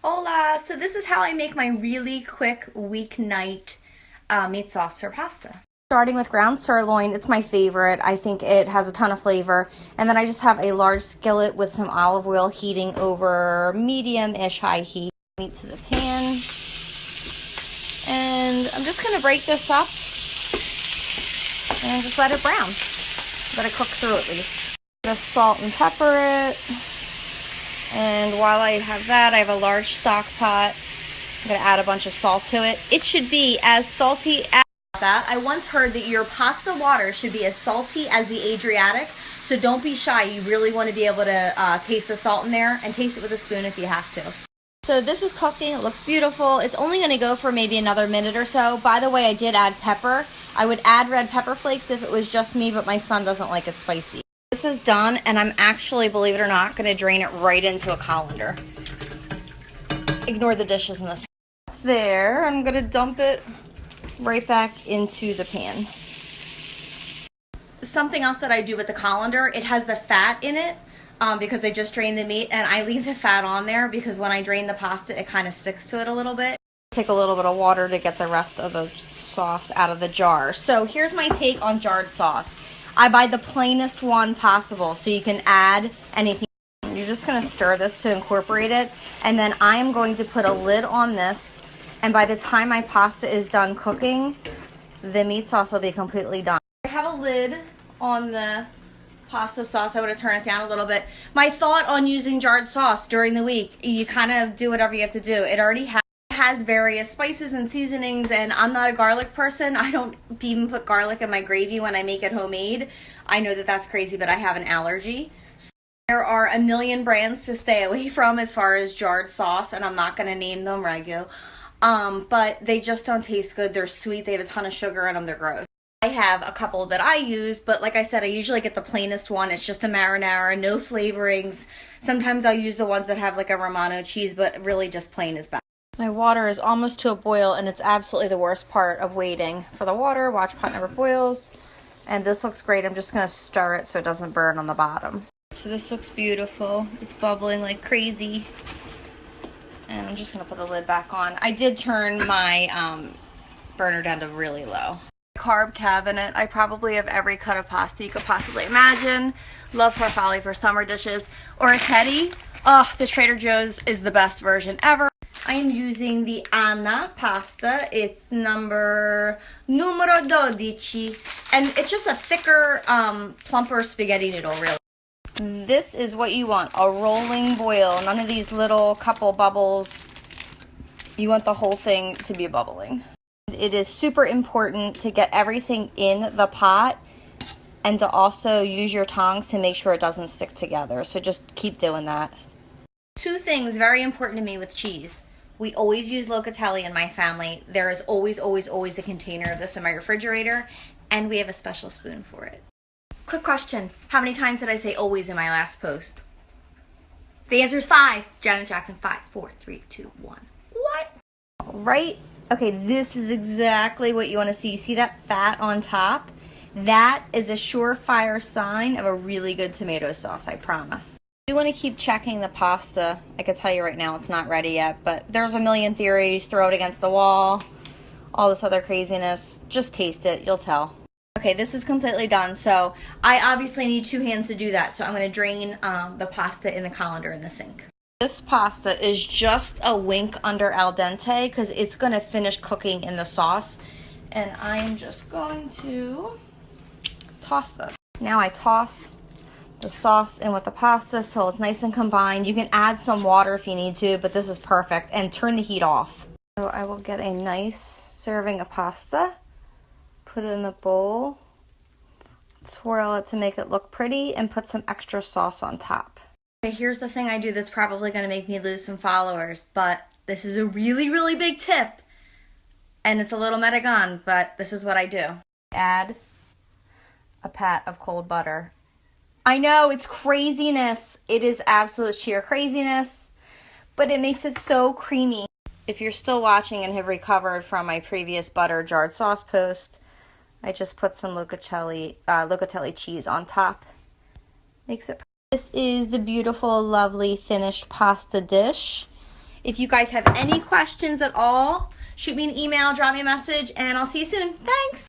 Hola! So this is how I make my really quick weeknight meat sauce for pasta. Starting with ground sirloin, it's my favorite. I think it has a ton of flavor. And then I just have a large skillet with some olive oil heating over medium-ish high heat. Meat to the pan. And I'm just going to break this up and just let it brown. Let it cook through at least. Just salt and pepper it. And while I have that, I have a large stock pot. I'm going to add a bunch of salt to it. It should be as salty as that. I once heard that your pasta water should be as salty as the Adriatic, so don't be shy. You really want to be able to taste the salt in there, and taste it with a spoon if you have to. So this is cooking. It looks beautiful. It's only going to go for maybe another minute or so. By the way, I did add pepper. I would add red pepper flakes if it was just me, but my son doesn't like it spicy. This is done, and I'm actually, believe it or not, going to drain it right into a colander. Ignore the dishes in this. It's there. I'm going to dump it right back into the pan. Something else that I do with the colander, it has the fat in it because I just drained the meat, and I leave the fat on there because when I drain the pasta, it kind of sticks to it a little bit. Take a little bit of water to get the rest of the sauce out of the jar. So here's my take on jarred sauce. I buy the plainest one possible, so you can add anything. You're just going to stir this to incorporate it, and then I'm going to put a lid on this, and by the time my pasta is done cooking, the meat sauce will be completely done. I have a lid on the pasta sauce. I want to turn it down a little bit. My thought on using jarred sauce during the week, you kind of do whatever you have to do. It already has various spices and seasonings, and I'm not a garlic person. I don't even put garlic in my gravy when I make it homemade. I know that that's crazy, but I have an allergy. So there are a million brands to stay away from as far as jarred sauce, and I'm not going to name them, Regu. But they just don't taste good. They're sweet. They have a ton of sugar in them. They're gross. I have a couple that I use, but like I said, I usually get the plainest one. It's just a marinara, no flavorings. Sometimes I'll use the ones that have like a Romano cheese, but really just plain is best. My water is almost to a boil, and it's absolutely the worst part of waiting for the water. Watch pot never boils. And this looks great. I'm just going to stir it so it doesn't burn on the bottom. So this looks beautiful. It's bubbling like crazy. And I'm just going to put the lid back on. I did turn my burner down to really low. Carb cabinet. I probably have every cut of pasta you could possibly imagine. Love farfalle for summer dishes. Or a teddy. Oh, the Trader Joe's is the best version ever. I am using the Anna pasta. It's numero 12. And it's just a thicker, plumper spaghetti noodle, really. This is what you want, a rolling boil. None of these little couple bubbles. You want the whole thing to be bubbling. It is super important to get everything in the pot and to also use your tongs to make sure it doesn't stick together. So just keep doing that. Two things very important to me with cheese. We always use locatelli in my family. There is always, always, always a container of this in my refrigerator, and we have a special spoon for it. Quick question. How many times did I say always in my last post? The answer is 5. Janet Jackson, 5, 4, 3, 2, 1. What? Right? Okay, this is exactly what you want to see. You see that fat on top? That is a surefire sign of a really good tomato sauce, I promise. You want to keep checking the pasta. I can tell you right now it's not ready yet, but there's a million theories. Throw it against the wall, all this other craziness. Just taste it, you'll tell. Okay, this is completely done, so I obviously need 2 hands to do that, so I'm going to drain the pasta in the colander in the sink. This pasta is just a wink under al dente because it's going to finish cooking in the sauce, and I'm just going to toss this. Now I toss the sauce in with the pasta so it's nice and combined. You can add some water if you need to, but this is perfect. And turn the heat off. So I will get a nice serving of pasta, put it in the bowl, swirl it to make it look pretty, and put some extra sauce on top. Okay, here's the thing I do that's probably going to make me lose some followers, but this is a really, really big tip. And it's a little metagon, but this is what I do. Add a pat of cold butter. I know, it's craziness. It is absolute sheer craziness, but it makes it so creamy. If you're still watching and have recovered from my previous butter jarred sauce post, I just put some locatelli cheese on top. Makes it. This is the beautiful, lovely finished pasta dish. If you guys have any questions at all, shoot me an email, drop me a message, and I'll see you soon. Thanks.